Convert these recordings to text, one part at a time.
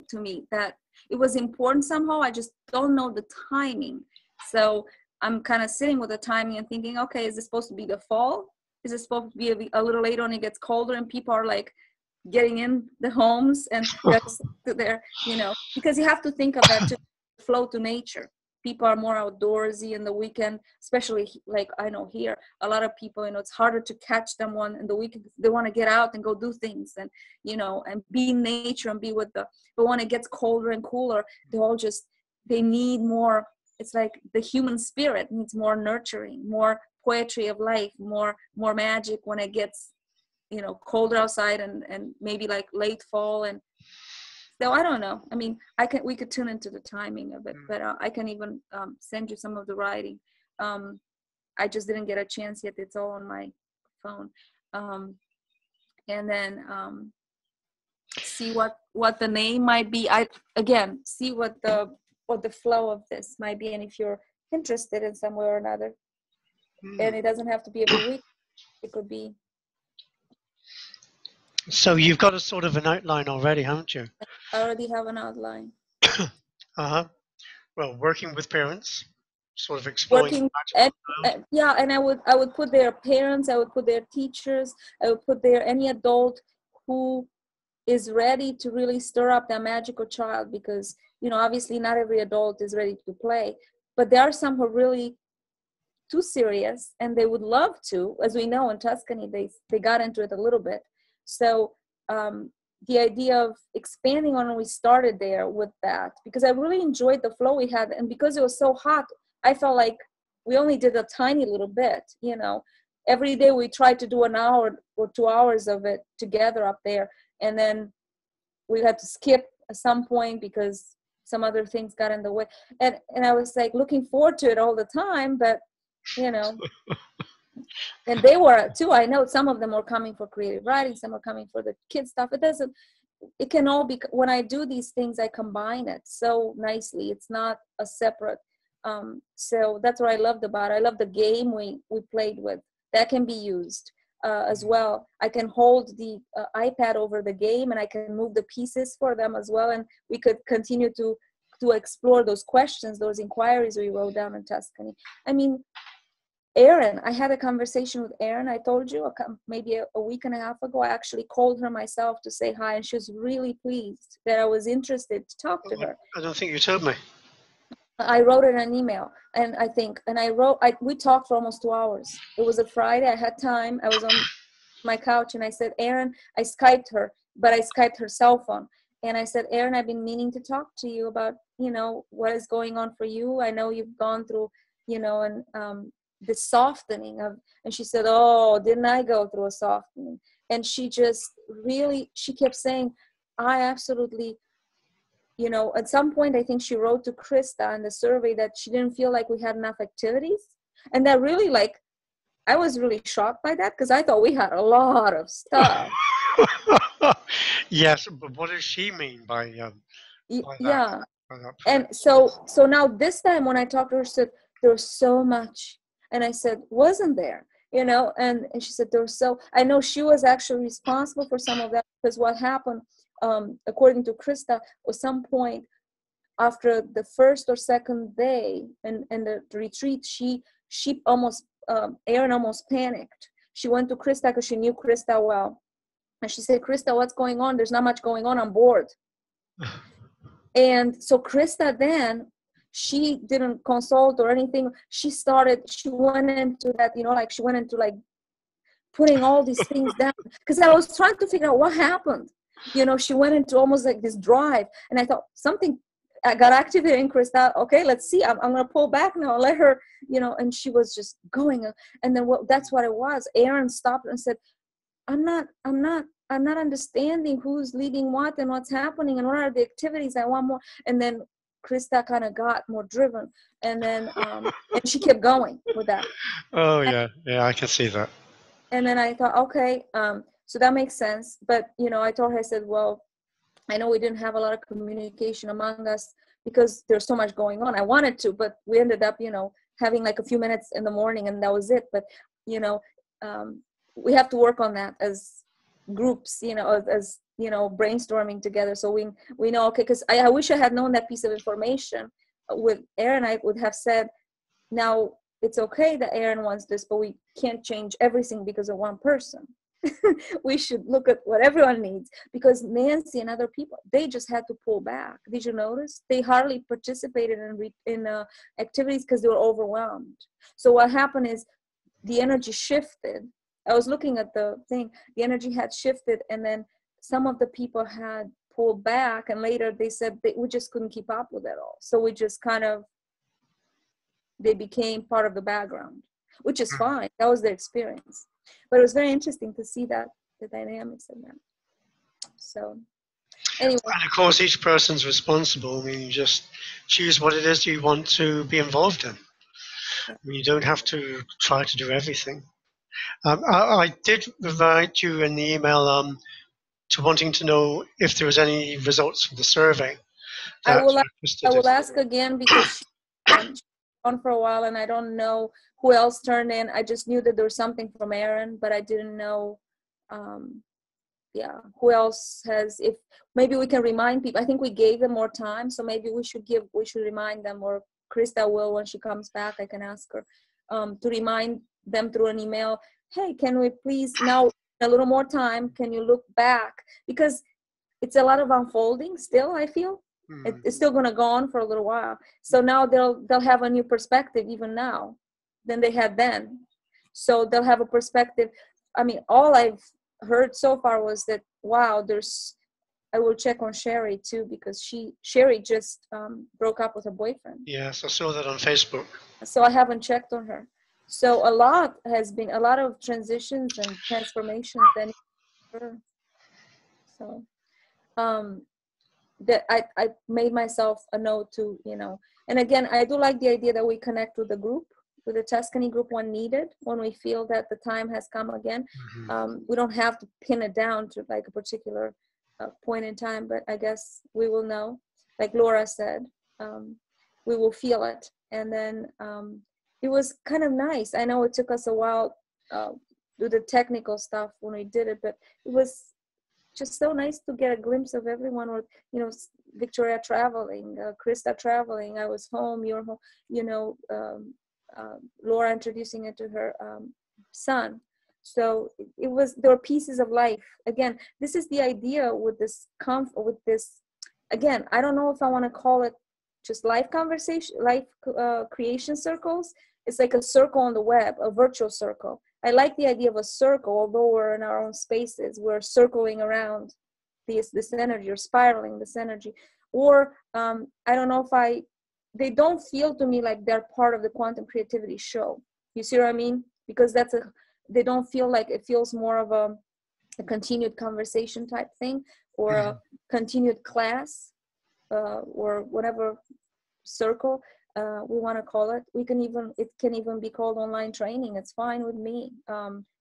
to me that it was important somehow. I just don't know the timing. So I'm kind of sitting with the timing and thinking, okay, is this supposed to be the fall? Is it supposed to be a little later when it gets colder and people are like getting in the homes and they're, because you have to think of that to flow to nature. People are more outdoorsy in the weekend, especially like I know here, a lot of people, it's harder to catch them in the weekend. They want to get out and go do things and, and be in nature and be with but when it gets colder and cooler, they need more. It's like the human spirit needs more nurturing, more poetry of life, more magic when it gets, colder outside and maybe like late fall. And so I don't know. I mean, we could tune into the timing of it, but I can even send you some of the writing. I just didn't get a chance yet. It's all on my phone. And then see what the name might be. See what the flow of this might be, and if you're interested in some way or another. And it doesn't have to be every week. It could be. So you've got a sort of an outline already, haven't you? I already have an outline. Well, working with parents, sort of exploring. And I would put their parents, I would put their teachers, I would put their any adult who is ready to really stir up that magical child, because obviously not every adult is ready to play, but there are some who are really too serious and they would love to. As we know, in Tuscany they got into it a little bit. So the idea of expanding on when we started there with that, because I really enjoyed the flow we had, and because it was so hot, I felt like we only did a tiny little bit. Every day we tried to do an hour or 2 hours of it together up there, and then we had to skip at some point because some other things got in the way, and I was like looking forward to it all the time, but and they were too. I know some of them were coming for creative writing, some are coming for the kids stuff. It can all be, when I do these things, I combine it so nicely. It's not a separate. So that's what I loved about it. I love the game we played with. That can be used as well. I can hold the iPad over the game and I can move the pieces for them as well. And we could continue to explore those questions, those inquiries we wrote down in Tuscany. I mean, Erin, I had a conversation with Erin. I told you maybe a week and a half ago. I actually called her myself to say hi, and she was really pleased that I was interested to talk to her. I don't think you told me. I wrote her an email, and we talked for almost 2 hours. It was a Friday. I had time. I was on my couch, and I said, Erin, I Skyped her, but I Skyped her cell phone. And I said, Erin, I've been meaning to talk to you about, what is going on for you. I know you've gone through, and the softening of, and she said, oh, didn't I go through a softening? And she just really, she kept saying, I absolutely, at some point, I think she wrote to Krista in the survey that she didn't feel like we had enough activities. And that really, I was really shocked by that, because I thought we had a lot of stuff. Yes, but what does she mean by yeah. And so now this time when I talked to her, she said, there was so much. And I said, wasn't there? And she said, I know she was actually responsible for some of that, because what happened, according to Krista, was some point after the first or second day in the retreat, she almost, Erin almost panicked. She went to Krista because she knew Krista well. And she said, Krista, what's going on? There's not much going on board. And so Krista then, she didn't consult or anything. She went into that, she went into putting all these things down, because I was trying to figure out what happened. She went into almost like this drive, and I thought something got activated in Krista. Okay, let's see. I'm going to pull back now, let her, and she was just going. And then that's what it was. Erin stopped and said, I'm not understanding who's leading what and what's happening and what are the activities. I want more. And then Krista kind of got more driven, and then and she kept going with that. Oh yeah, I can see that. And then I thought, okay, so that makes sense. But I told her, I said, well, I know we didn't have a lot of communication among us because there's so much going on. I wanted to, but we ended up, having a few minutes in the morning, and that was it. But we have to work on that as groups, as brainstorming together. So we know, okay, because I wish I had known that piece of information with Aaron. I would have said, now it's okay that Aaron wants this, but we can't change everything because of one person. We should look at what everyone needs, because Nancy and other people, they just had to pull back. Did you notice? They hardly participated in activities because they were overwhelmed. So what happened is the energy shifted. I was looking at the thing, the energy had shifted, and then some of the people had pulled back, and later they said we just couldn't keep up with it all. So we just they became part of the background, which is fine. That was their experience. But it was very interesting to see the dynamics of that. So anyway. And of course, each person's responsible. I mean, you just choose what it is you want to be involved in. I mean, you don't have to try to do everything. I did write you in the email to wanting to know if there was any results from the survey. I will ask again, because she's on for a while, and I don't know who else turned in. I just knew that there was something from Aaron, but I didn't know who else has. If maybe we can remind people. I think we gave them more time, so maybe we should remind them, or Krista will, when she comes back, I can ask her to remind them through an email. Hey, can we please, now a little more time, can you look back? Because it's a lot of unfolding still, I feel. It's still going to go on for a little while. So now they'll have a new perspective even now than they had then. So they'll have a perspective. I mean, all I've heard so far was that, wow, I will check on Sherry too, because Sherry just broke up with her boyfriend. Yes, I saw that on Facebook. So I haven't checked on her. So a lot of transitions and transformations then. So that I made myself a note to, and again, I do like the idea that we connect with the group, with the Tuscany group when needed, when we feel that the time has come again. We don't have to pin it down to like a particular point in time, but I guess we will know, like Laura said, we will feel it. And then it was kind of nice. I know it took us a while do the technical stuff when we did it, but it was just so nice to get a glimpse of everyone. Or Victoria traveling, Krista traveling, I was home, you're home, Laura introducing it to her son. So there were pieces of life. Again, this is the idea with this again, I don't know if I want to call it just life creation circles. It's like a circle on the web, a virtual circle. I like the idea of a circle, although we're in our own spaces, we're circling around this energy, or spiraling this energy. Or I don't know if they don't feel to me like they're part of the quantum creativity show. You see what I mean? Because they don't feel like, it feels more of a continued conversation type thing, or a continued class, or whatever circle we want to call it. It can even be called online training. It's fine with me.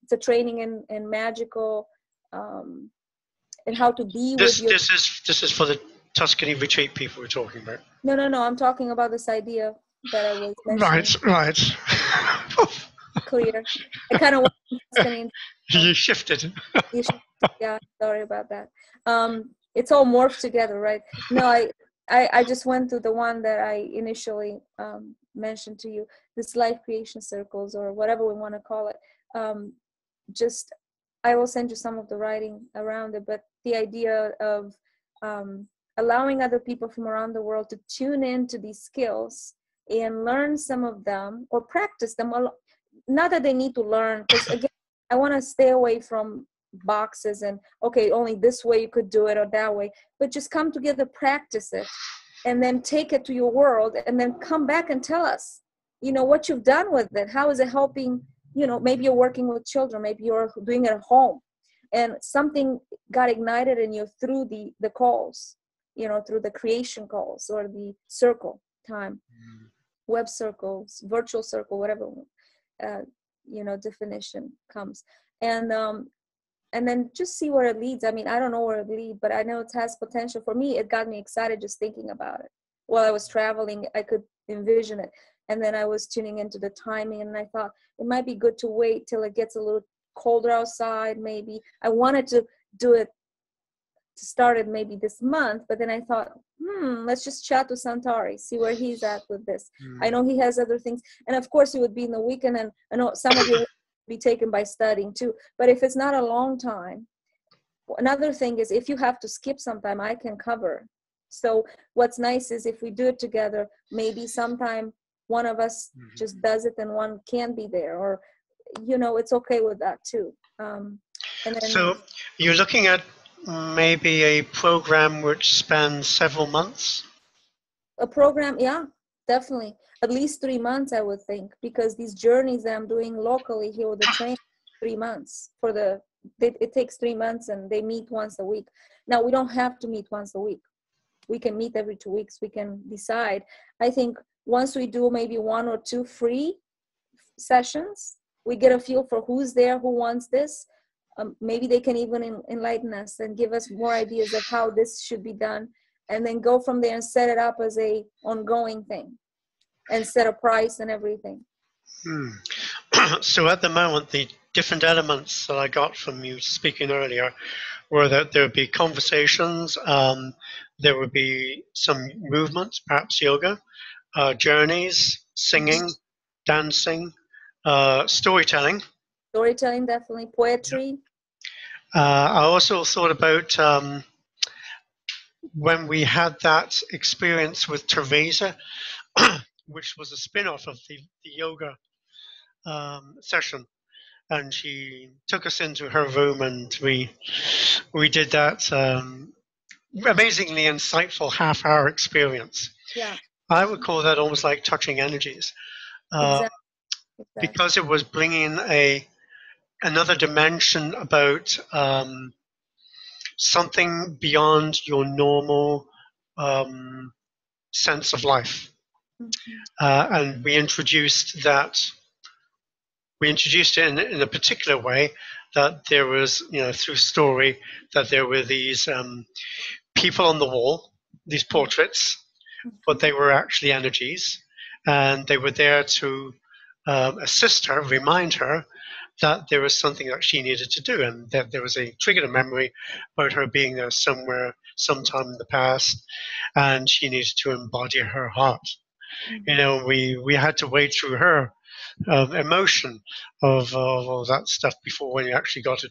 It's a training in magical, and how to be with your. This is for the Tuscany retreat people we're talking about. No. I'm talking about this idea that I was mentioning. Right. Clear. I kind of want Tuscany. You shifted. Yeah, sorry about that. It's all morphed together, right? No, I just went to the one that I initially mentioned to you, this life creation circles, or whatever we want to call it. I will send you some of the writing around it, but the idea of allowing other people from around the world to tune into these skills and learn some of them, or practice them. Not that they need to learn, because again, I want to stay away from boxes and, okay, only this way you could do it, or that way, but just come together, practice it, and then take it to your world, and then come back and tell us, what you've done with it. How is it helping? Maybe you're working with children, maybe you're doing it at home, and something got ignited in you through the calls, through the creation calls, or the circle time, web circles, virtual circle, whatever definition comes, and then just see where it leads. I mean, I don't know where it leads, but I know it has potential. For me, it got me excited just thinking about it. While I was traveling, I could envision it. And then I was tuning into the timing, and I thought it might be good to wait till it gets a little colder outside, maybe. I wanted to do it, to start it maybe this month, but then I thought, let's just chat to Santari, see where he's at with this. I know he has other things. And of course, it would be in the weekend, and I know some of you would be taken by studying too. But if it's not a long time, another thing is if you have to skip sometime, I can cover. So what's nice is if we do it together, maybe sometime one of us just does it and one can be there, or, it's okay with that too. And then, So you're looking at maybe a program which spans several months? A program, yeah, definitely. At least 3 months, I would think, because these journeys that I'm doing locally here with the train, 3 months it takes 3 months, and they meet once a week. Now, we don't have to meet once a week. We can meet every 2 weeks. We can decide. I think once we do maybe 1 or 2 free sessions, we get a feel for who's there, who wants this. Maybe they can even enlighten us and give us more ideas of how this should be done, and then go from there and set it up as a ongoing thing and set a price and everything. So at the moment, the different elements that I got from you speaking earlier were that there would be conversations, there would be some movement, perhaps yoga, journeys, singing, dancing, storytelling. Storytelling, definitely. Poetry. I also thought about when we had that experience with Teresa, which was a spin-off of the yoga session, and she took us into her room, and we did that amazingly insightful half-hour experience. Yeah. I would call that almost like touching energies, Exactly. because it was bringing another dimension about something beyond your normal sense of life. And we introduced it in a particular way, that there was, through story, that there were these people on the wall, these portraits, but they were actually energies, and they were there to assist her, remind her that there was something that she needed to do, and that there was a triggered memory about her being there somewhere, sometime in the past, and she needed to embody her heart. We had to wade through her emotion of all that stuff before when you actually got to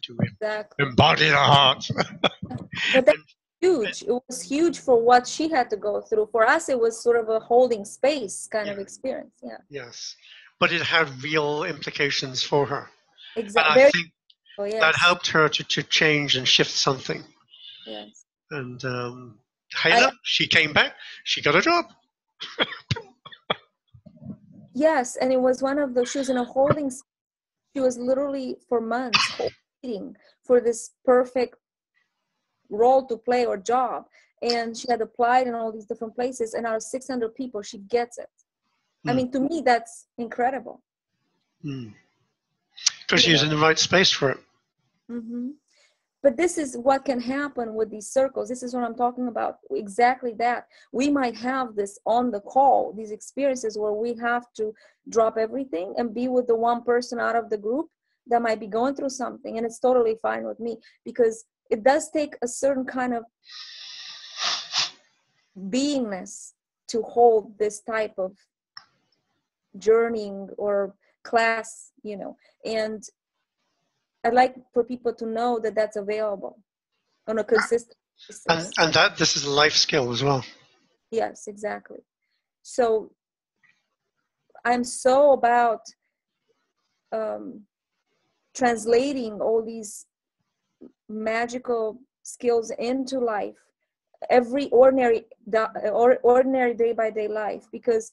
embody the heart. But that's huge. It was huge for what she had to go through. For us, it was sort of a holding space kind of experience. Yeah. Yes, but it had real implications for her. Exactly. And I think that helped her to change and shift something. Yes. And Hayla, she came back. She got a job. Yes, and it was one of those. She was in a holding. She was literally for months waiting for this perfect role to play or job, and she had applied in all these different places, and out of 600 people, she gets it. I mean, to me, that's incredible. Because she was in the right space for it. But this is what can happen with these circles. This is what I'm talking about. Exactly that. We might have this on the call, these experiences where we have to drop everything and be with the one person out of the group that might be going through something. And it's totally fine with me, because it does take a certain kind of beingness to hold this type of journeying or class, and I'd like for people to know that that's available on a consistent basis. And that this is a life skill as well. Yes, exactly. So I'm so about translating all these magical skills into life, every ordinary day by day life, because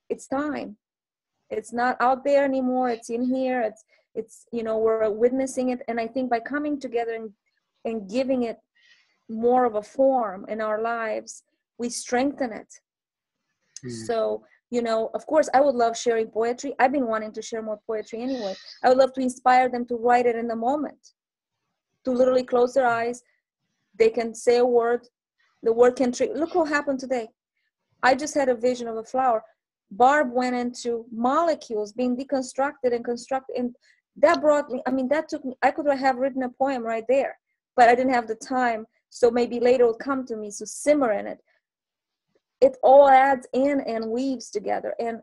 it's time. It's not out there anymore. It's in here. It's we're witnessing it. And I think by coming together and giving it more of a form in our lives, we strengthen it. So, of course, I would love sharing poetry. I've been wanting to share more poetry anyway. I would love to inspire them to write it in the moment, to literally close their eyes. They can say a word. The word can trigger. Look what happened today. I just had a vision of a flower. Barb went into molecules being deconstructed and constructed, that brought me, I mean, that took me, I could have written a poem right there, but I didn't have the time. So maybe later it will come to me. So simmer in it. It all adds in and weaves together. And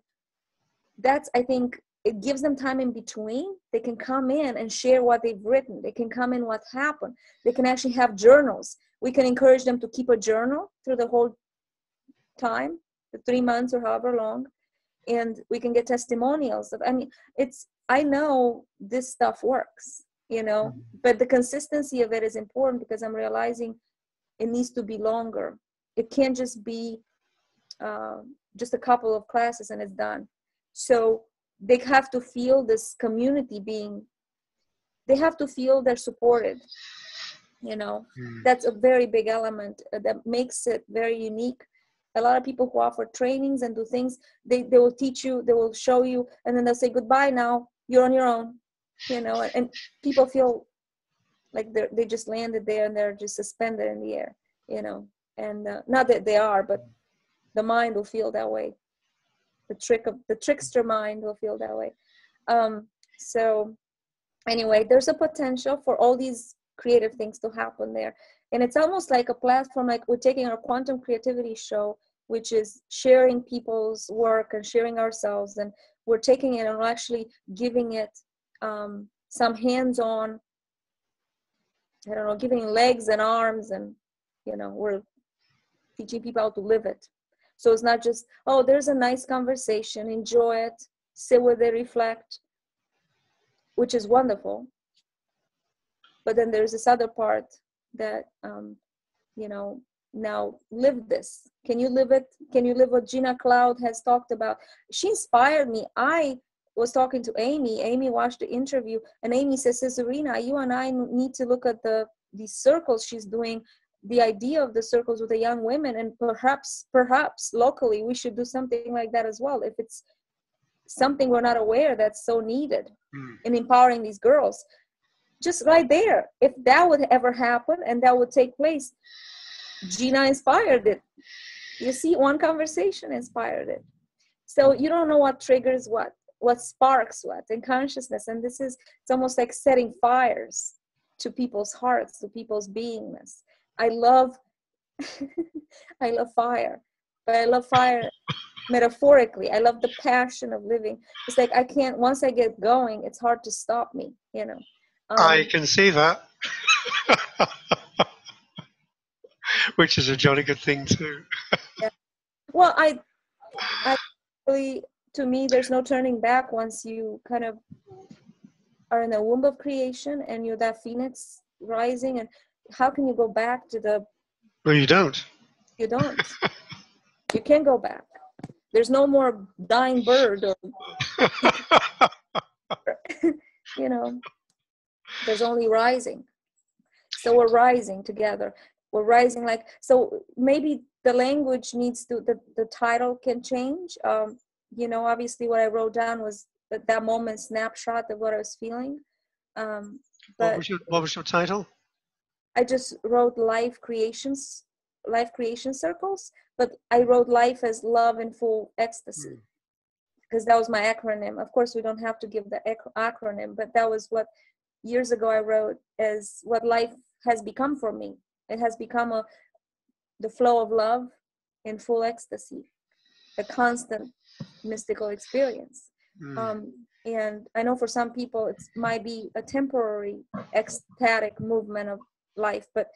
that's, I think, it gives them time in between. They can come in and share what they've written. They can come in what happened. They can actually have journals. We can encourage them to keep a journal through the whole time, the 3 months or however long. And we can get testimonials of, I mean, I know this stuff works, you know, but the consistency of it is important, because I'm realizing it needs to be longer. It can't just be just a couple of classes and it's done. So they have to feel this community they have to feel they're supported, you know. That's a very big element that makes it very unique. A lot of people who offer trainings and do things, they will teach you, they will show you, and then they'll say, goodbye now, you're on your own, you know, and people feel like they just landed there and they're just suspended in the air, you know. And not that they are, but the mind will feel that way. The trickster mind will feel that way. So anyway, there's a potential for all these creative things to happen there. And it's almost like a platform, like we're taking our quantum creativity show, which is sharing people's work and sharing ourselves. And we're taking it and we're actually giving it some hands-on, I don't know, giving legs and arms, and, you know, we're teaching people how to live it. So it's not just, oh, there's a nice conversation, enjoy it, sit with it, reflect, which is wonderful. But then there's this other part that, you know, now live this. Can you live it? Can you live what Gina Cloud has talked about? She inspired me. I was talking to Amy. Amy watched the interview, and Amy says, Cesarina, you and I need to look at these circles she's doing, the idea of the circles with the young women, and perhaps locally we should do something like that as well, if it's something we're not aware that's so needed in empowering these girls. Just right there, if that would ever happen and that would take place, Gina inspired it. You see, one conversation inspired it. So you don't know what triggers what sparks what in consciousness. And it's almost like setting fires to people's hearts, to people's beingness. I love fire, but I love fire metaphorically. I love the passion of living. It's like once I get going, it's hard to stop me, you know. I can see that. Which is a jolly good thing too. Yeah. Well, I really, to me, there's no turning back once you kind of are in the womb of creation and you're that phoenix rising. And how can you go back to the... Well, you don't. You don't. You can't go back. There's no more dying bird or, you know, there's only rising. So we're rising together. We're rising so maybe the language needs to, the title can change. You know, obviously what I wrote down was that moment snapshot of what I was feeling. But what was your title? I just wrote life creation circles, but I wrote life as love in full ecstasy, because that was my acronym. Of course, we don't have to give the acronym, but that was what years ago I wrote as what life has become for me. It has become the flow of love in full ecstasy, a constant mystical experience. And I know for some people it might be a temporary ecstatic movement of life, but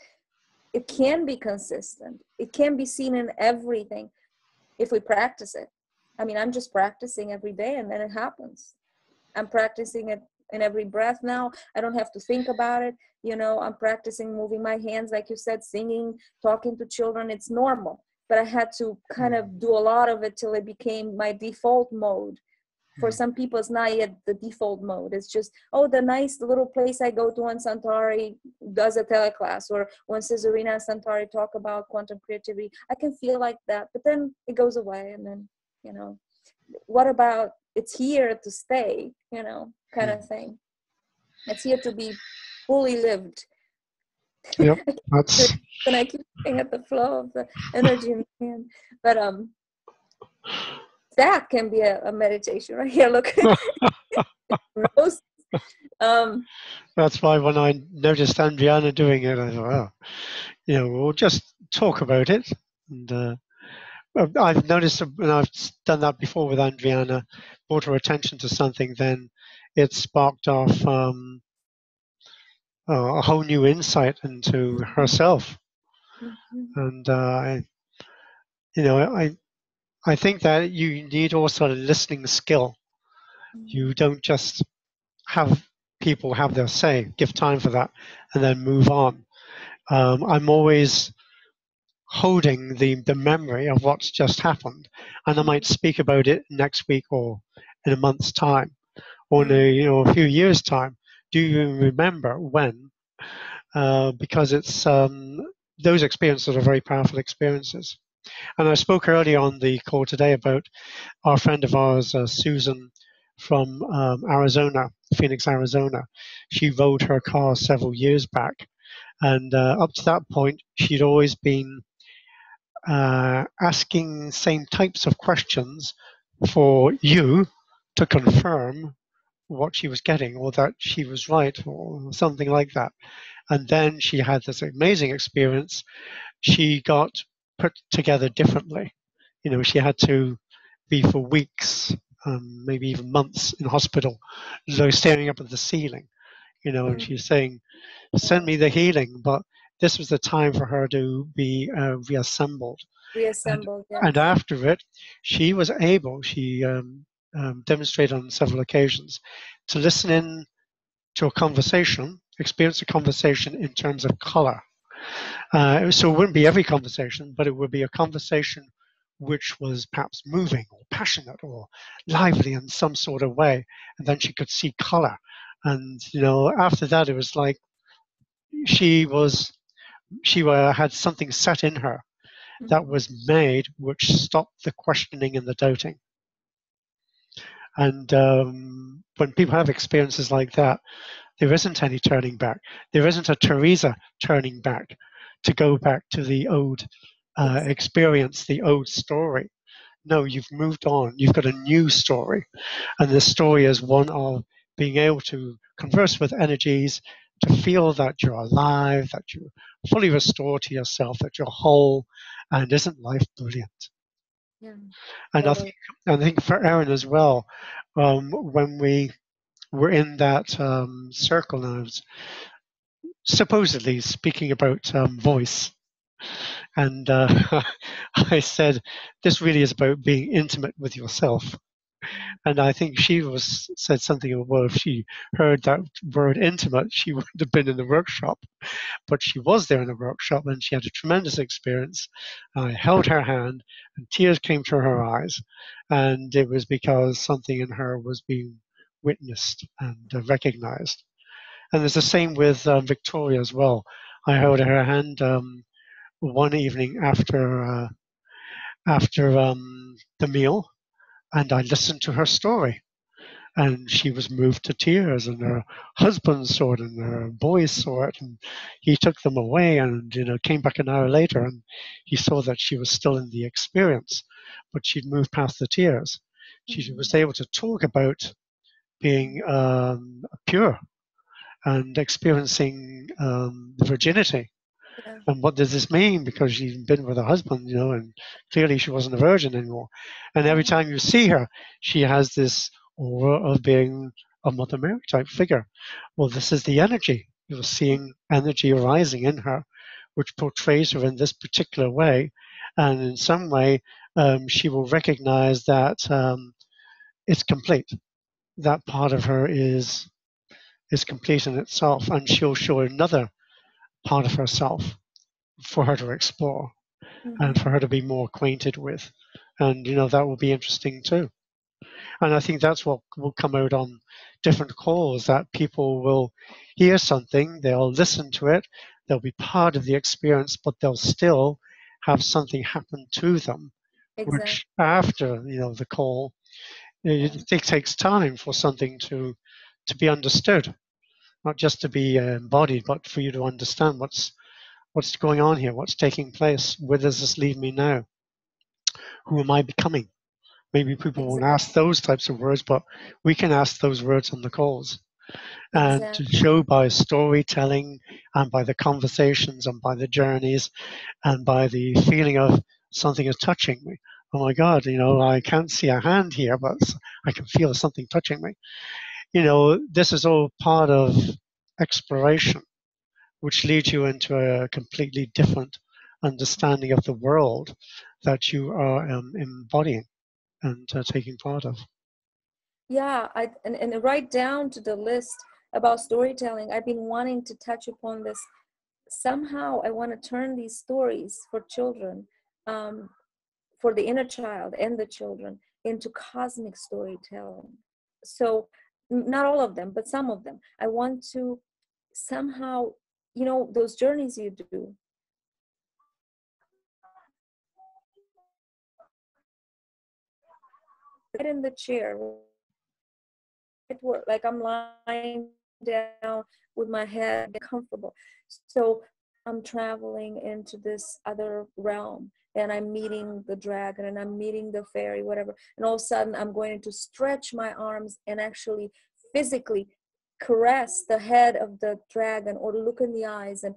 it can be consistent. It can be seen in everything if we practice it. I mean, I'm just practicing every day and then it happens. I'm practicing it in every breath now. I don't have to think about it. You know, I'm practicing moving my hands, like you said, singing, talking to children. It's normal, but I had to kind of do a lot of it till it became my default mode. For some people, it's not yet the default mode. It's just, oh, the nice little place I go to when Centauri does a teleclass, or when Cesarina and Centauri talk about quantum creativity. I can feel like that, but then it goes away. And then, you know, what about it's here to stay, you know, kind of thing. It's here to be fully lived. Yep, that's... And I keep looking at the flow of the energy in the hand. But that can be a meditation right here. Look, roses um, That's why when I noticed Adriana doing it, I thought, oh, we'll just talk about it. And I've noticed when I've done that before with Adriana, brought her attention to something, then it sparked off a whole new insight into herself. mhm, And you know, I I think that you need also a listening skill. mhm, You don't just have people have their say, give time for that, and then move on. I'm always holding the memory of what's just happened, and I might speak about it next week or in a month's time or in mhm, a few years' time. Do you remember when? Because it's those experiences are very powerful experiences. And I spoke earlier on the call today about our friend of ours, Susan from Arizona, Phoenix, Arizona. She rode her car several years back, and up to that point, she'd always been asking same types of questions for you to confirm what she was getting or that she was right or something like that. And then she had this amazing experience. She got put together differently. She had to be for weeks, maybe even months in hospital, staring up at the ceiling, and mhm. she's saying, send me the healing. But this was the time for her to be reassembled. And, Reassembled, and yes. after it, she demonstrated on several occasions to listen in to a conversation, experience a conversation in terms of color. So it wouldn't be every conversation, but it would be a conversation which was perhaps moving or passionate or lively in some sort of way. And then she could see color. And, after that, it was like she was, had something set in her that Mhm, was made which stopped the questioning and the doubting. And when people have experiences like that, there isn't any turning back. There isn't a Teresa turning back to go back to the old exactly. experience, the old story. No, you've moved on. You've got a new story. And the story is one of being able to converse with energies, to feel that you're alive, that you're fully restored to yourself, that you're whole. And isn't life brilliant? Yeah, And totally. I think for Erin as well, when we were in that circle, and I was supposedly speaking about voice. And I said, this really is about being intimate with yourself. And I think she was said something, well, if she heard that word intimate, she would have been in the workshop. But she was there in the workshop and she had a tremendous experience. I held her hand and tears came to her eyes. And it was because something in her was being witnessed and recognized. And it's the same with Victoria as well. I held her hand one evening after the meal, and I listened to her story. And she was moved to tears, and her husband saw it, and her boys saw it, and he took them away, and came back an hour later, and he saw that she was still in the experience, but she'd moved past the tears. She Mhm, was able to talk about being pure and experiencing virginity. yeah, And what does this mean? Because she'd been with her husband, and clearly she wasn't a virgin anymore. And every yeah, time you see her, she has this aura of being a Mother Mary type figure. Well, this is the energy. You're seeing energy arising in her, which portrays her in this particular way. And in some way, she will recognize that it's complete. That part of her is complete in itself, and she'll show another part of herself for her to explore and for mhm, her to be more acquainted with. And that will be interesting too. And I think that's what will come out on different calls, that people will hear something, they'll listen to it, they'll be part of the experience, but they'll still have something happen to them, exactly. which after the call, Yeah, it takes time for something to be understood, not just to be embodied, but for you to understand what's going on here, what's taking place, where does this leave me now, who am I becoming? Maybe people won't exactly. ask those types of words, but we can ask those words on the calls. And to Exactly. show by storytelling and by the conversations and by the journeys and by the feeling of something is touching me. Oh my God, I can't see a hand here, but I can feel something touching me. This is all part of exploration, which leads you into a completely different understanding of the world that you are embodying and taking part of. Yeah, and right down to the list about storytelling, I've been wanting to touch upon this. Somehow I want to turn these stories for children, um, for the inner child and the children, into cosmic storytelling. So not all of them, but some of them. I want to somehow, those journeys you do, right in the chair, like I'm lying down with my head comfortable. So I'm traveling into this other realm, and I'm meeting the dragon and I'm meeting the fairy, whatever. And all of a sudden I'm going to stretch my arms and actually physically caress the head of the dragon or look in the eyes. And,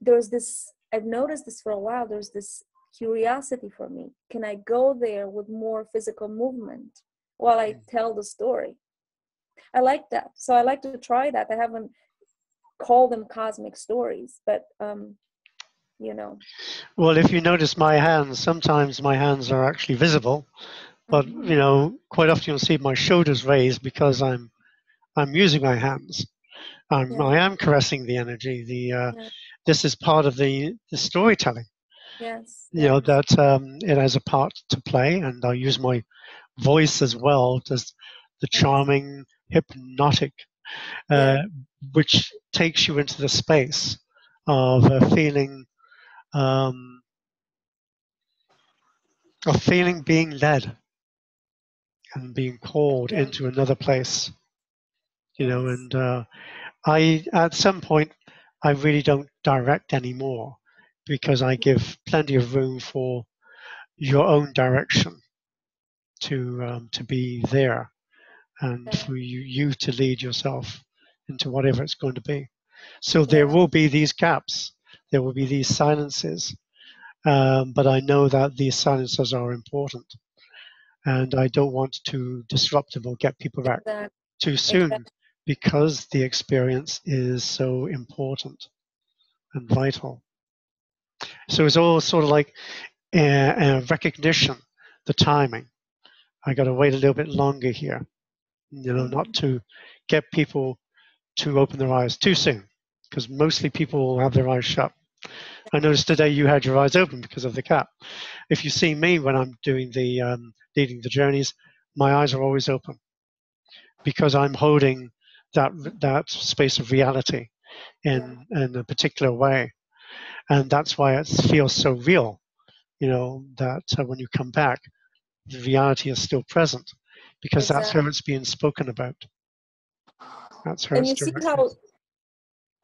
there's this, I've noticed this for a while, there's this curiosity for me. Can I go there with more physical movement while I tell the story? I like that. So I like to try that. I haven't called them cosmic stories, but you know. Well, if you notice my hands, sometimes my hands are actually visible, but Mhm. quite often you'll see my shoulders raised because I'm using my hands. Yeah, I am caressing the energy. yeah, This is part of the storytelling. yes, yes, That it has a part to play, and I use my voice as well as the yes, charming, hypnotic, yeah, uh, which takes you into the space of um, feeling being led and being called yeah, into another place. yes, And I at some point I really don't direct anymore because I give plenty of room for your own direction to be there and yeah, for you to lead yourself into whatever it's going to be. So there yeah, will be these gaps, there will be these silences, but I know that these silences are important, and I don't want to disrupt them or get people back exactly, too soon exactly, because the experience is so important and vital. So it's all sort of like recognition, the timing. I got to wait a little bit longer here, not hmm, to get people to open their eyes too soon, because mostly people will have their eyes shut. I noticed today you had your eyes open because of the cat. If you see me when I'm doing the leading the journeys, my eyes are always open because I'm holding that space of reality yeah, in a particular way, and that's why it feels so real. That when you come back, the reality is still present because that's exactly. how it's being spoken about. That's how And it's you see directed. how,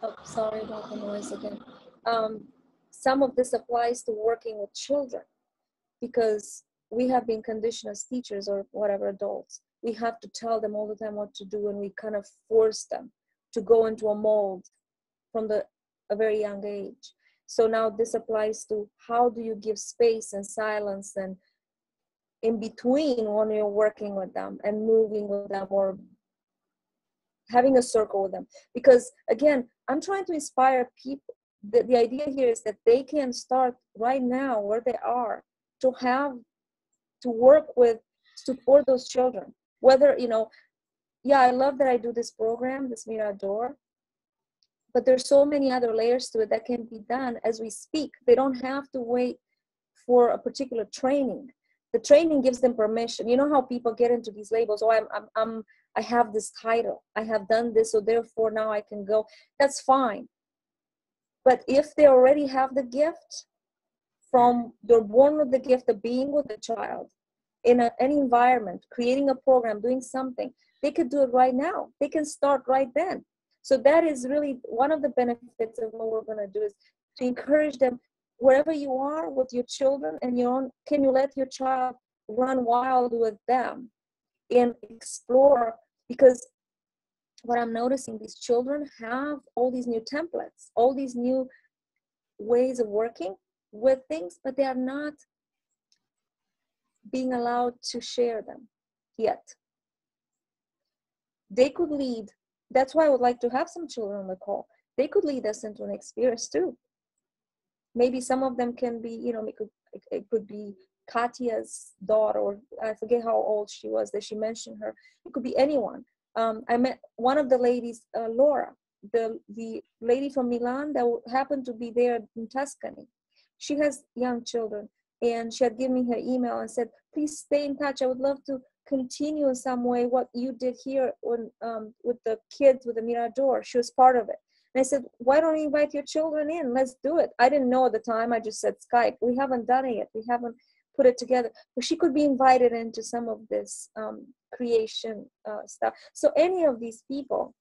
oh, sorry about the noise again. Um, some of this applies to working with children, because we have been conditioned as teachers or whatever adults. We have to tell them all the time what to do, and we kind of force them to go into a mold from a very young age. So now this applies to how do you give space and silence and in between when you're working with them and moving with them or having a circle with them. Because again, I'm trying to inspire people. The idea here is that they can start right now where they are to have to work with, support those children. Whether, yeah, I love that I do this program, this Mirador, but there's so many other layers to it that can be done as we speak. They don't have to wait for a particular training. The training gives them permission. You know how people get into these labels. Oh, I have this title. I have done this, so therefore now I can go. That's fine. But if they already have the gift, from they're born with the gift of being with a child in any environment, creating a program, doing something, they could do it right now. They can start right then. So that is really one of the benefits of what we're going to do, is to encourage them wherever you are with your children and your own. Can you let your child run wild with them and explore Because what I'm noticing, these children have all these new templates, all these new ways of working with things, but they are not being allowed to share them yet. They could lead. That's why I would like to have some children on the call. They could lead us into an experience too. Maybe some of them can be, you know, it could be Katya's daughter, or I forget how old she was that she mentioned her. It could be anyone. I met one of the ladies, Laura, the lady from Milan that happened to be there in Tuscany. She has young children, and she had given me her email and said, please stay in touch. I would love to continue in some way what you did here when, with the kids with the Mirador. She was part of it. And I said, why don't you invite your children in? Let's do it. I didn't know at the time. I just said Skype. We haven't done it yet. We haven't put it together. But she could be invited into some of this creation stuff. So any of these people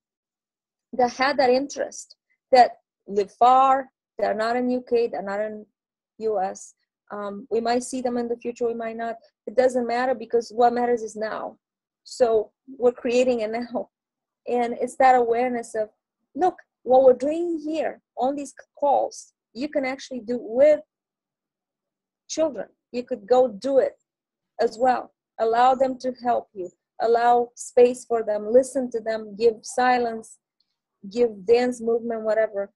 that had that interest, that live far, they're not in UK, they're not in US, we might see them in the future, we might not. It doesn't matter, because what matters is now. So we're creating it now. And it's that awareness of, look, what we're doing here on these calls, you can actually do with children. You could go do it as well. Allow them to help you. Allow space for them. Listen to them. Give silence. Give dance movement, whatever.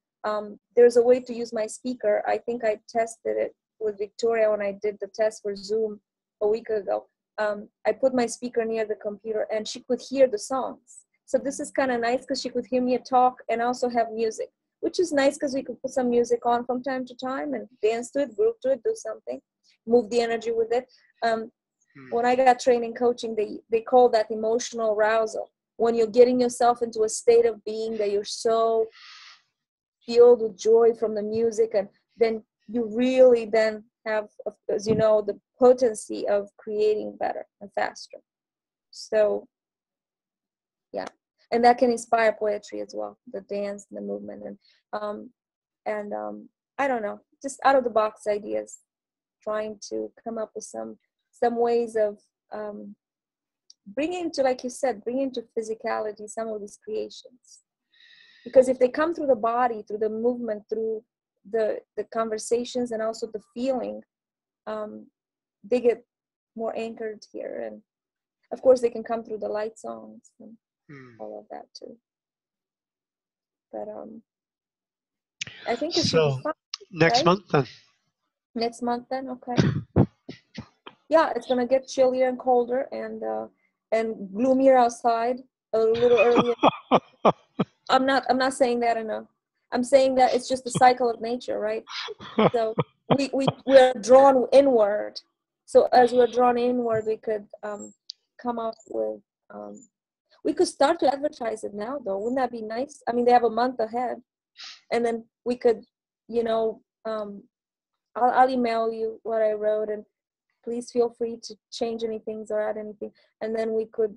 There's a way to use my speaker. I think I tested it with Victoria when I did the test for Zoom a week ago. I put my speaker near the computer and she could hear the songs. So this is kind of nice because she could hear me talk and also have music, which is nice because we could put some music on from time to time and dance to it, group to it, do something, move the energy with it. When I got trained in coaching, they call that emotional arousal. When you're getting yourself into a state of being that you're so filled with joy from the music, and then you really then have, as you know, the potency of creating better and faster. So, yeah. And that can inspire poetry as well, the dance and the movement. And I don't know, just out of the box ideas, trying to come up with some ways of bringing to, like you said, bringing to physicality some of these creations. Because if they come through the body, through the movement, through the conversations, and also the feeling, they get more anchored here. And of course they can come through the light songs and all of that too. But I think it should be fun. Next month then? Next month then, okay. Yeah, it's gonna get chillier and colder and gloomier outside a little earlier. I'm not saying that enough. I'm saying that it's just the cycle of nature, right? So we're drawn inward. So as we're drawn inward, we could come up with we could start to advertise it now, though. Wouldn't that be nice? I mean, they have a month ahead, and then we could, you know, I'll email you what I wrote, and please feel free to change anything or add anything, and then we could,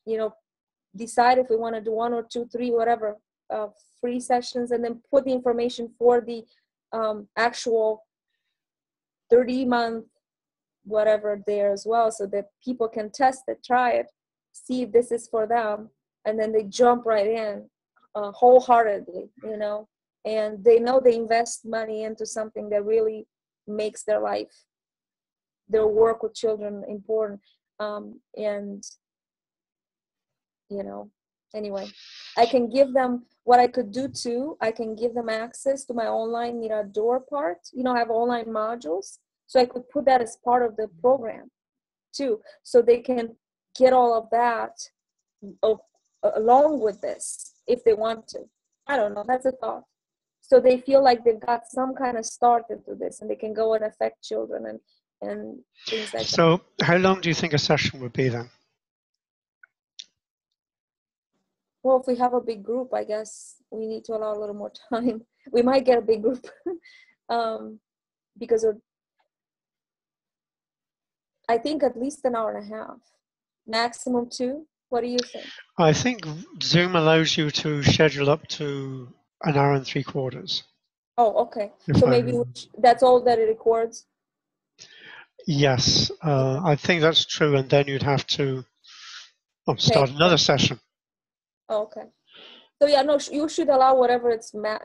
you know, decide if we want to do 1 or 2, 3, whatever, free sessions, and then put the information for the actual 30-month whatever there as well, so that people can test it, try it, see if this is for them, and then they jump right in wholeheartedly, you know, and they know they invest money into something that really makes their life, their work with children important. And you know, anyway, I can give them what I could do too. I can give them access to my online Mirador part. You know, I have online modules, so I could put that as part of the program too, so they can get all of that along with this if they want to. I don't know, that's a thought. So they feel like they've got some kind of start into this, and they can go and affect children and things like that. So how long do you think a session would be then? Well, if we have a big group, I guess we need to allow a little more time. We might get a big group because I think at least an hour and a half, maximum 2. What do you think? I think Zoom allows you to schedule up to an hour and 3/4. Oh, okay. So maybe that's all that it records? Yes, I think that's true. And then you'd have to Oh, start another session. Okay. So yeah, no, you should allow whatever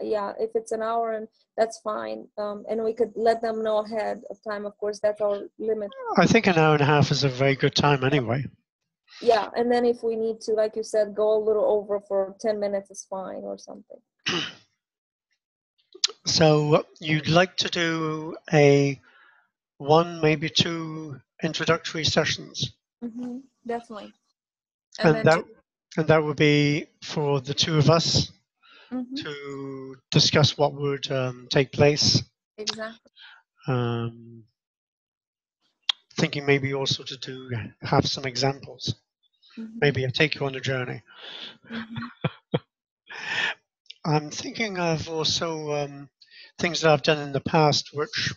yeah, if it's an hour, and that's fine. And we could let them know ahead of time. Of course, that's our limit. I think an hour and a half is a very good time anyway. Yeah, and then if we need to, like you said, go a little over for 10 minutes is fine or something. So you'd like to do one, maybe two introductory sessions, Definitely. And and then that would be for the two of us Mhm. to discuss what would take place. Exactly. Thinking maybe also to have some examples. Maybe I take you on a journey. I'm thinking of also things that I've done in the past, which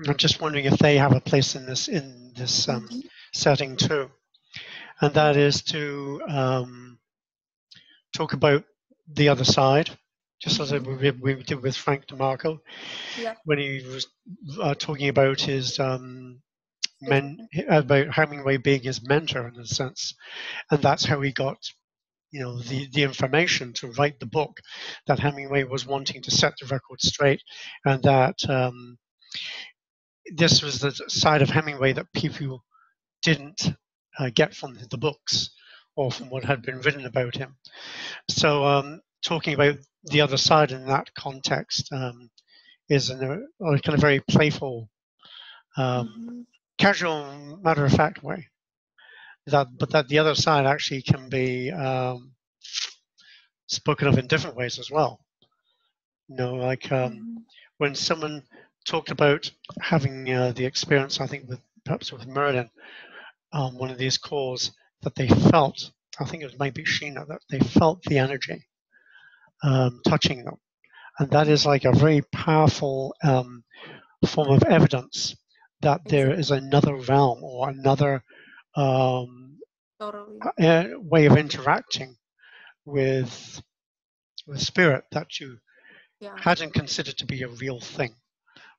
I'm just wondering if they have a place in this setting too, and that is to talk about the other side, just as we did with Frank DeMarco, when he was talking about his about Hemingway being his mentor in a sense, and that's how he got the information to write the book, that Hemingway was wanting to set the record straight, and that this was the side of Hemingway that people didn't get from the books or from what had been written about him. So talking about the other side in that context is in a kind of very playful, casual, matter-of-fact way. But that the other side actually can be spoken of in different ways as well. Like when someone talked about having the experience, I think perhaps with Merlin, on one of these calls, that they felt, I think it was maybe Sheena, that they felt the energy touching them. And that is like a very powerful form of evidence that there is another realm or another way of interacting with spirit that you hadn't considered to be a real thing,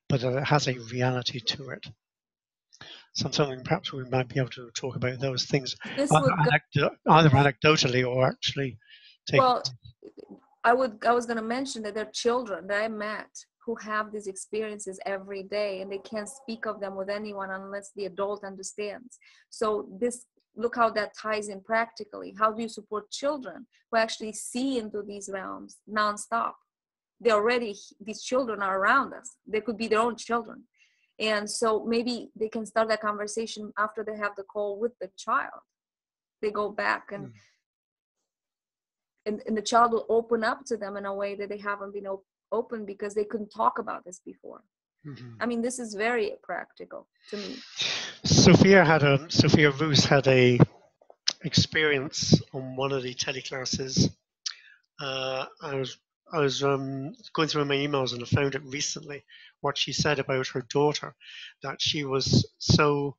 but it has a reality to it. Something perhaps we might be able to talk about those things either anecdotally or actually take. Well, I was going to mention that there are children that I met who have these experiences every day, and they can't speak of them with anyone unless the adult understands. So look how that ties in practically. How do you support children who actually see into these realms nonstop? These children are around us. They could be their own children. And so maybe they can start that conversation after they have the call with the child. They go back and the child will open up to them in a way that they haven't been open because they couldn't talk about this before. I mean, this is very practical to me. Sophia Roos had a experience on one of the teleclasses. I was going through my emails and I found it recently, what she said about her daughter, that she was so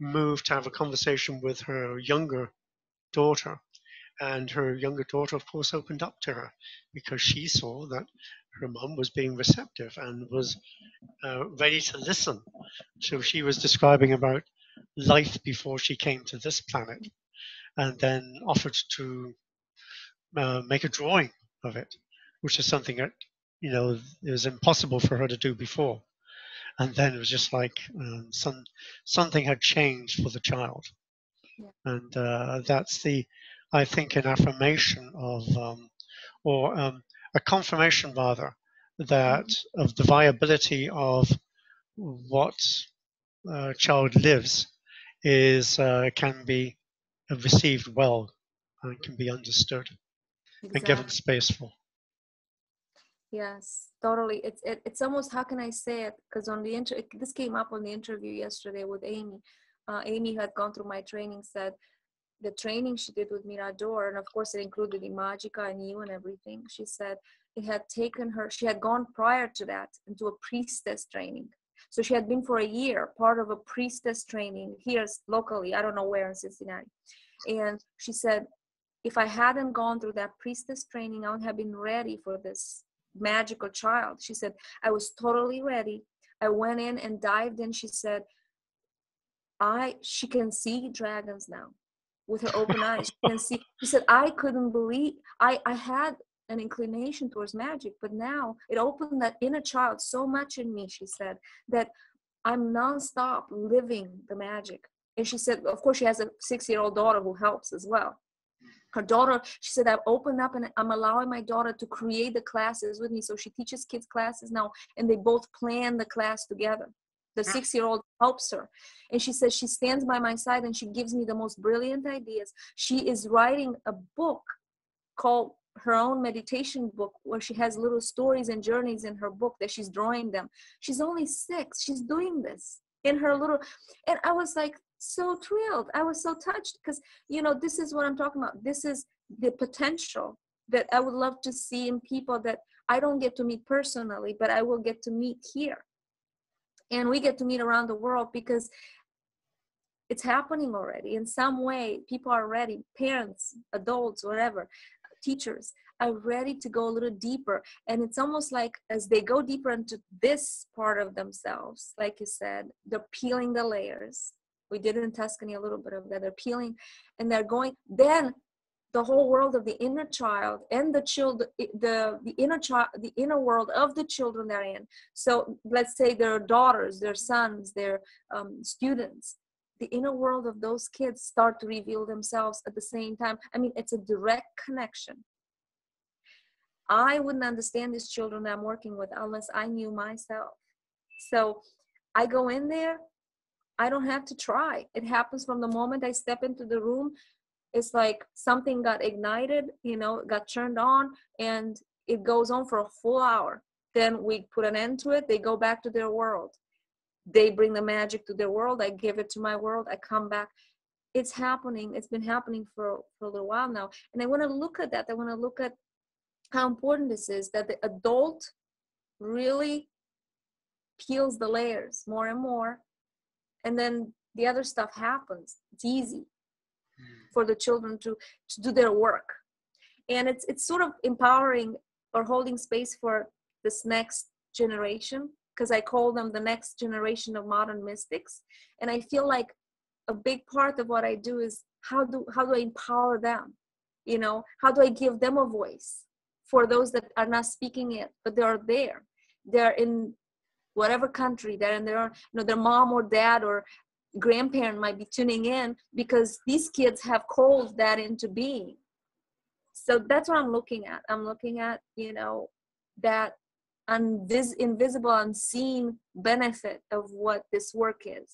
moved to have a conversation with her younger daughter. And her younger daughter, of course, opened up to her because she saw that her mum was being receptive and was ready to listen. So she was describing about life before she came to this planet, and then offered to make a drawing of it, which is something that it was impossible for her to do before. And then it was just like something had changed for the child, and that's I think an affirmation of or a confirmation rather that of the viability of what a child lives is can be received well and can be understood and given space for. Yes, totally. It's almost, how can I say it? Because this came up on the interview yesterday with Amy. Amy had gone through my training, said the training she did with Mirador, and of course it included Imagica and you and everything. She said it had taken her, she had gone prior to that into a priestess training. So she had been for a year part of a priestess training here locally, I don't know where in Cincinnati. And she said, if I hadn't gone through that priestess training, I would have been ready for this magical child. She said, I was totally ready. I went in and dived in. She said, she can see dragons now with her open eyes. She can see. She said, I couldn't believe, I had an inclination towards magic, but now it opened that inner child so much in me, she said, that I'm nonstop living the magic. And she said, of course, she has a 6-year-old daughter who helps as well. Her daughter, she said, I've opened up and I'm allowing my daughter to create the classes with me. So she teaches kids classes now, and they both plan the class together. The 6-year-old helps her. And she says she stands by my side and she gives me the most brilliant ideas. She is writing a book called her own meditation book, where she has little stories and journeys in her book that she's drawing them. She's only 6. She's doing this in her little, and I was like so thrilled. I was so touched because, you know, this is what I'm talking about. This is the potential that I would love to see in people that I don't get to meet personally, but I will get to meet here. And we get to meet around the world because it's happening already. In some way, people are ready, parents, adults, whatever, teachers are ready to go a little deeper. And it's almost like as they go deeper into this part of themselves, like you said, they're peeling the layers. We did in Tuscany a little bit of that. They're peeling and they're going, then the whole world of the inner child and the children, the inner child, the inner world of the children they're in. So let's say their daughters, their sons, their students, the inner world of those kids start to reveal themselves at the same time. I mean, it's a direct connection. I wouldn't understand these children that I'm working with unless I knew myself. So I go in there, I don't have to try. It happens from the moment I step into the room. It's like something got ignited, you know, got turned on, and it goes on for a full hour. Then we put an end to it. They go back to their world. They bring the magic to their world. I give it to my world. I come back. It's happening. It's been happening for a little while now. And I want to look at that. I want to look at how important this is, that the adult really peels the layers more and more. And then the other stuff happens. It's easy for the children to do their work. And it's sort of empowering or holding space for this next generation, because I call them the next generation of modern mystics. And I feel like a big part of what I do is how do I empower them? You know, how do I give them a voice for those that are not speaking it, but they are there. They're in whatever country they're in, their, you know, their mom or dad or grandparent might be tuning in because these kids have called that into being. So that's what I'm looking at. I'm looking at, you know, that invisible, unseen benefit of what this work is.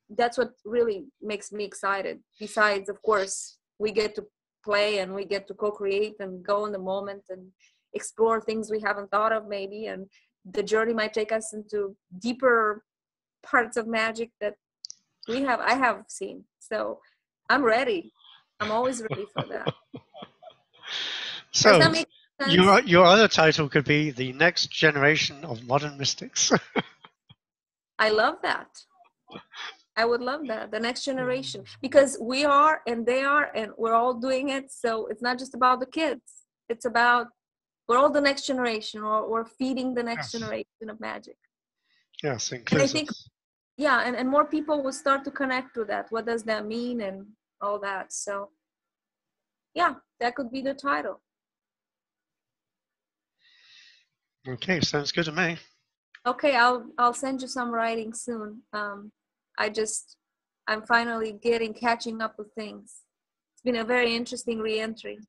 That's what really makes me excited. Besides, of course, we get to play and we get to co-create and go in the moment and explore things we haven't thought of maybe. And the journey might take us into deeper parts of magic that I have seen. So I'm ready. I'm always ready for that. So does that make sense? your other title could be The Next Generation of Modern Mystics. I love that. I would love that, the next generation, because we are and they are and we're all doing it. So it's not just about the kids. It's about, we're all the next generation, or we're feeding the next generation of magic. Yes, inclusive. And I think, yeah, and more people will start to connect to that. What does that mean and all that? So yeah, that could be the title. Okay, sounds good to me. Okay, I'll send you some writing soon. I'm finally catching up with things. It's been a very interesting re-entry.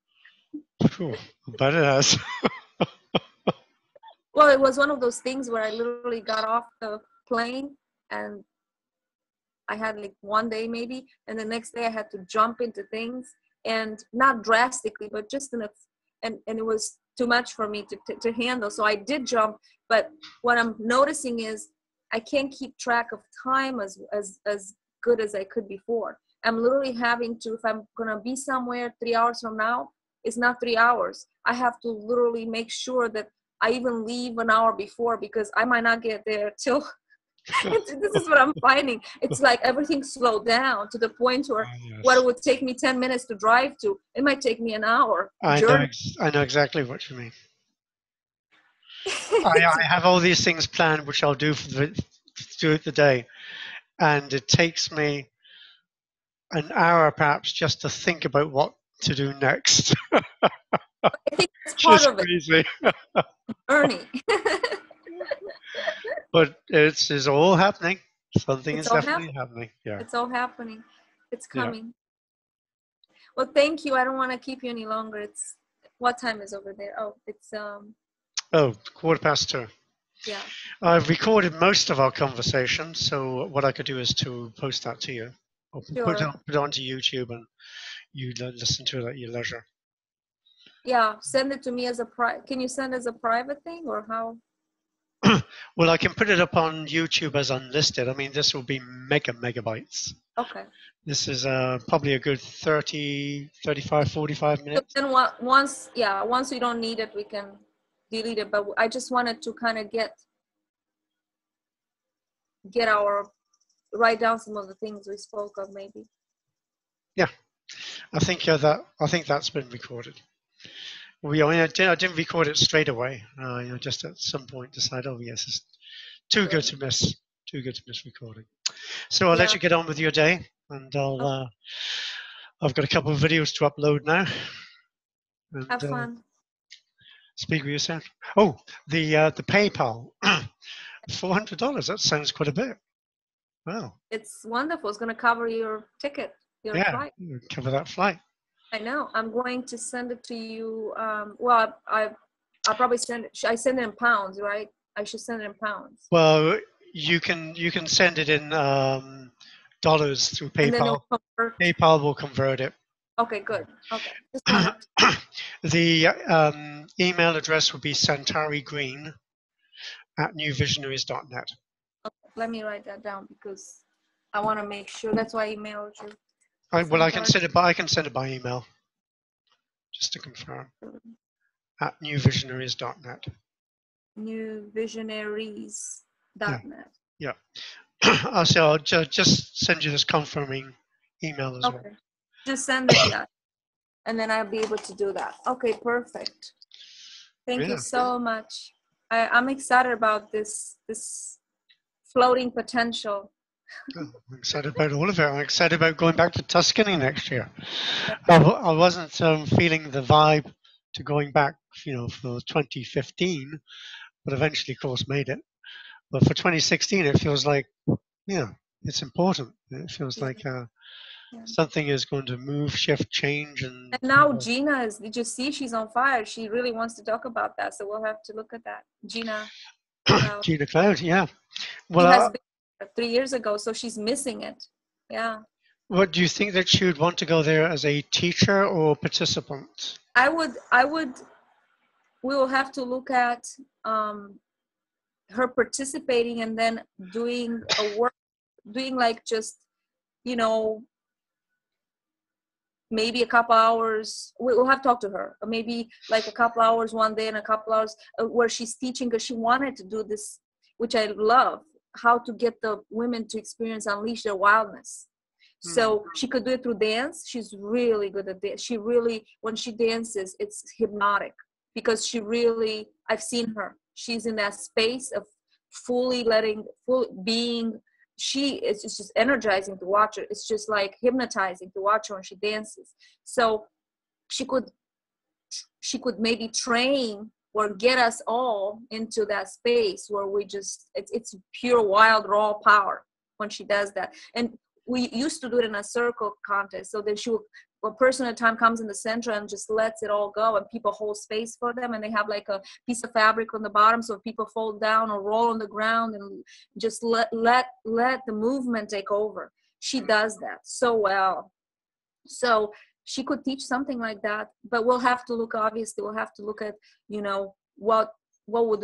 Cool. But it has. Well, it was one of those things where I literally got off the plane and I had like one day maybe, and the next day I had to jump into things, and not drastically, but just enough, and it was too much for me to handle. So I did jump, but what I'm noticing is I can't keep track of time as good as I could before. I'm literally having to, if I'm gonna be somewhere 3 hours from now, it's not 3 hours. I have to literally make sure that I even leave an hour before, because I might not get there till this is what I'm finding. It's like everything slowed down to the point where what it would take me 10 minutes to drive to, it might take me an hour. I know exactly what you mean. I have all these things planned, which I'll do throughout the day, and it takes me an hour perhaps just to think about what to do next. I think it's part Just of it, crazy. Ernie. But it's all happening. Something It's is all definitely happening. happening. Yeah. It's all happening. It's Yeah. coming. Well, thank you. I don't want to keep you any longer. It's what time is over there? Oh, it's Oh, 2:15. yeah. I've recorded most of our conversation, so what I could do is to post that to you, or Sure. put it onto YouTube, and you listen to it at your leisure. Yeah, send it to me as a can you send as a private thing or how? Well, I can put it up on YouTube as unlisted. I mean, this will be megabytes. Okay. This is probably a good 30, 35, 45 So minutes. then once we don't need it, we can delete it. But I just wanted to kind of write down some of the things we spoke of, maybe. Yeah, I think that's been recorded. I didn't record it straight away. Just at some point decide, oh yes, it's too good to miss. Too good to miss recording. So I'll let you get on with your day, and I've got a couple of videos to upload now. And, have fun. Speak with you soon. Oh, the PayPal, $400. That sounds quite a bit. Wow. It's wonderful. It's going to cover your ticket, your flight. Cover that flight. I know. I'm going to send it to you. Well, I'll probably send it. I send it in pounds, right? I should send it in pounds. Well, you can send it in dollars through PayPal. PayPal will convert it. Okay, good. Okay. The email address will be santarigreen@newvisionaries.net. Okay, let me write that down because I want to make sure. That's why I emailed you. Well, I can send it by email, just to confirm. @newvisionaries.net. Newvisionaries.net. Yeah. I'll just send you this confirming email as well. Just send it, yeah. And then I'll be able to do that. Okay, perfect. Thank you so much. I'm excited about this floating potential. I'm excited about all of it. I'm excited about going back to Tuscany next year. I wasn't feeling the vibe to going back, for 2015, but eventually, of course, made it. But for 2016, it feels like, it's important. It feels like something is going to move, shift, change. And now Gina did you see she's on fire? She really wants to talk about that. So we'll have to look at that. Gina Cloud. Gina Cloud, yeah. Well, she has been 3 years ago, so she's missing it. Yeah. What do you think that she would want to go there as a teacher or participant? We will have to look at her participating and then doing like just, maybe a couple hours. We'll have to talk to her. Or maybe like a couple hours one day and a couple hours where she's teaching, because she wanted to do this, which I love, how to get the women to unleash their wildness. So she could do it through dance. She's really good at dance. When she dances, it's hypnotic, because I've seen her. She's in that space of fully being. It's just energizing to watch her. It's just like hypnotizing to watch her when she dances. So she could maybe train or get us all into that space where it's pure wild raw power when she does that. And we used to do it in a circle contest. So then a person at a time comes in the center and just lets it all go, and people hold space for them, and they have like a piece of fabric on the bottom, so people fall down or roll on the ground and just let the movement take over. She does that so well. So she could teach something like that, but we'll have to look at, what would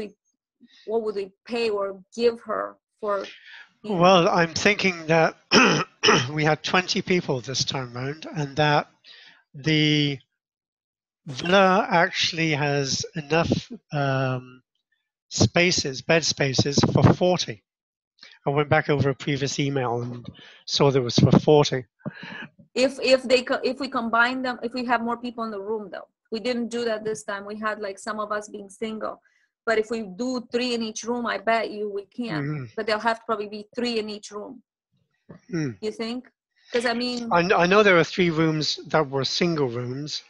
we pay or give her for. Well, I'm thinking that we had 20 people this time round, and that the villa actually has enough bed spaces for 40. I went back over a previous email and saw there was for 40. If we combine them, if we have more people in the room, though. We didn't do that this time. We had like some of us being single. But if we do 3 in each room, I bet you we can. Mm-hmm. But there'll have to probably be 3 in each room. Mm. You think? Because I mean, I know there are 3 rooms that were single rooms,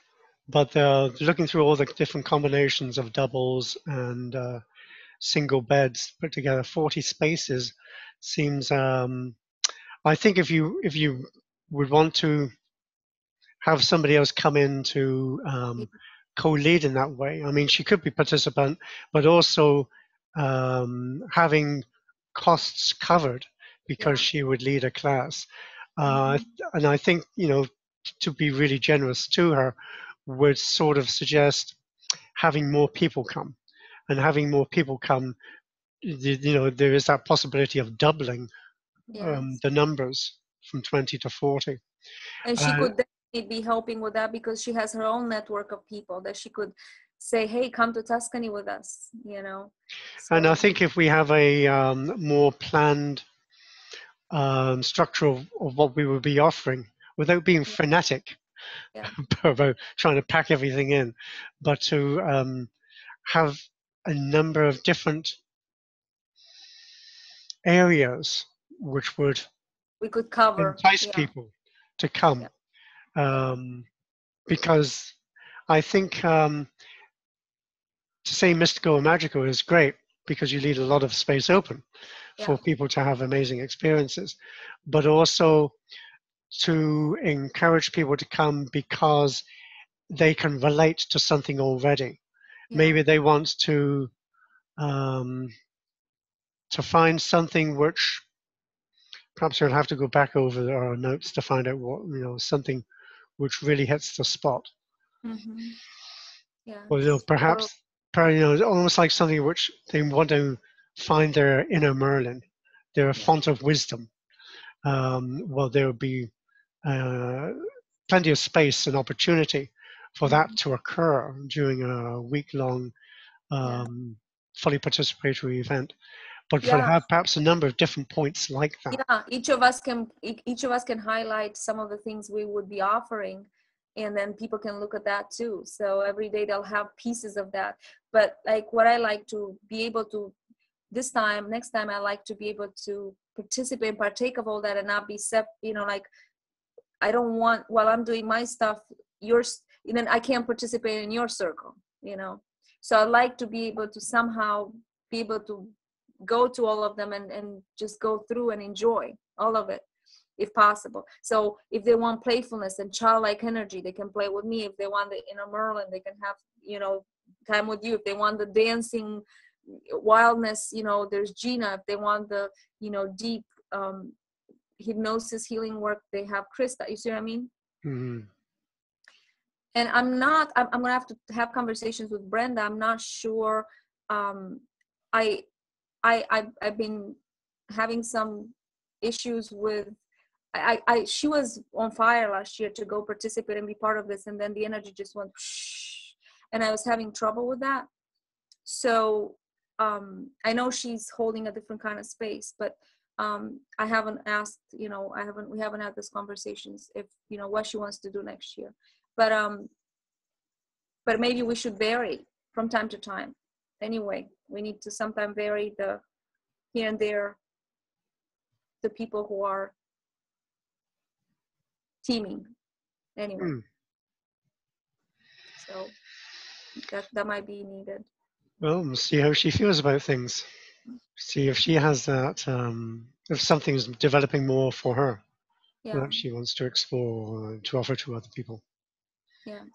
but looking through all the different combinations of doubles and single beds put together, 40 spaces seems. I think if you would want to have somebody else come in to co-lead in that way. I mean, she could be participant, but also having costs covered because yeah. she would lead a class. Mhm. And I think, you know, to be really generous to her would sort of suggest having more people come. And having more people come, you know, there is that possibility of doubling Yes. the numbers from 20 to 40. And she Uh, could definitely be helping with that because she has her own network of people that she could say, hey, come to Tuscany with us, you know. And I So think if we have a more planned structure of what we would be offering, without being yeah, frenetic yeah, about trying to pack everything in, but to have a number of different areas which would we could cover. entice Yeah, people to come. yeah, yeah, Um, because I think to say mystical or magical is great because you leave a lot of space open yeah, for people to have amazing experiences, but also to encourage people to come because they can relate to something already. yeah, Maybe they want um, to find something which perhaps we'll have to go back over our notes to find out what, you know, something which really hits the spot. mm-hmm. Or, you know, Yes. Or perhaps, you know, almost like something which they want to find their inner Merlin, their yeah, font of wisdom. Well, there would be uh, plenty of space and opportunity for that mm-hmm. to occur during a week-long, Yeah, fully participatory event. But for yeah, have perhaps a number of different points like that. yeah. Each of us can highlight some of the things we would be offering, and then people can look at that too. So every day they'll have pieces of that. But like what I like to be able to next time I like to be able to participate and partake of all that and not be like I don't want while I'm doing my stuff, yours, and then I can't participate in your circle. So I like to be able to somehow be able to go to all of them and just go through and enjoy all of it if possible. So if they want playfulness and childlike energy, they can play with me. If they want the inner Merlin, they can have, time with you. If they want the dancing wildness, there's Gina. If they want the, deep hypnosis healing work, they have Krista. You see what I mean? Mhm. And I'm gonna have to have conversations with Brenda. I'm not sure. I I've been having some issues with she was on fire last year to go participate and be part of this, and then the energy just went and I was having trouble with that. So I know she's holding a different kind of space, but I haven't asked, we haven't had these conversations if what she wants to do next year. But maybe we should vary from time to time. Anyway, we need to sometimes vary the here and there the people who are teaming anyway. Mm. So that might be needed. Well, we'll see how she feels about things. See if she has that, if something's developing more for her Yeah. that she wants to explore to offer to other people. Yes.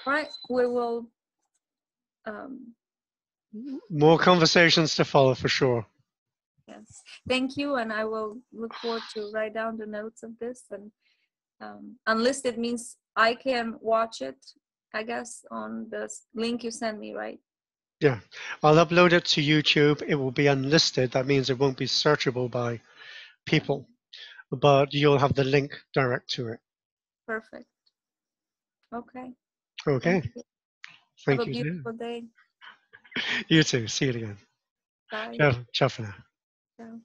All right. We will. More conversations to follow for sure. Yes. Thank you, and I will look forward to write down the notes of this. And unlisted means I can watch it, I guess, on the link you sent me, right? Yeah, I'll upload it to YouTube. It will be unlisted. That means it won't be searchable by Yeah. people, but you'll have the link direct to it. Perfect. Okay. Okay. Thank you. Have a Thank you, Lynn. beautiful day. You too. See you again. Bye. Ciao, ciao for now. Ciao.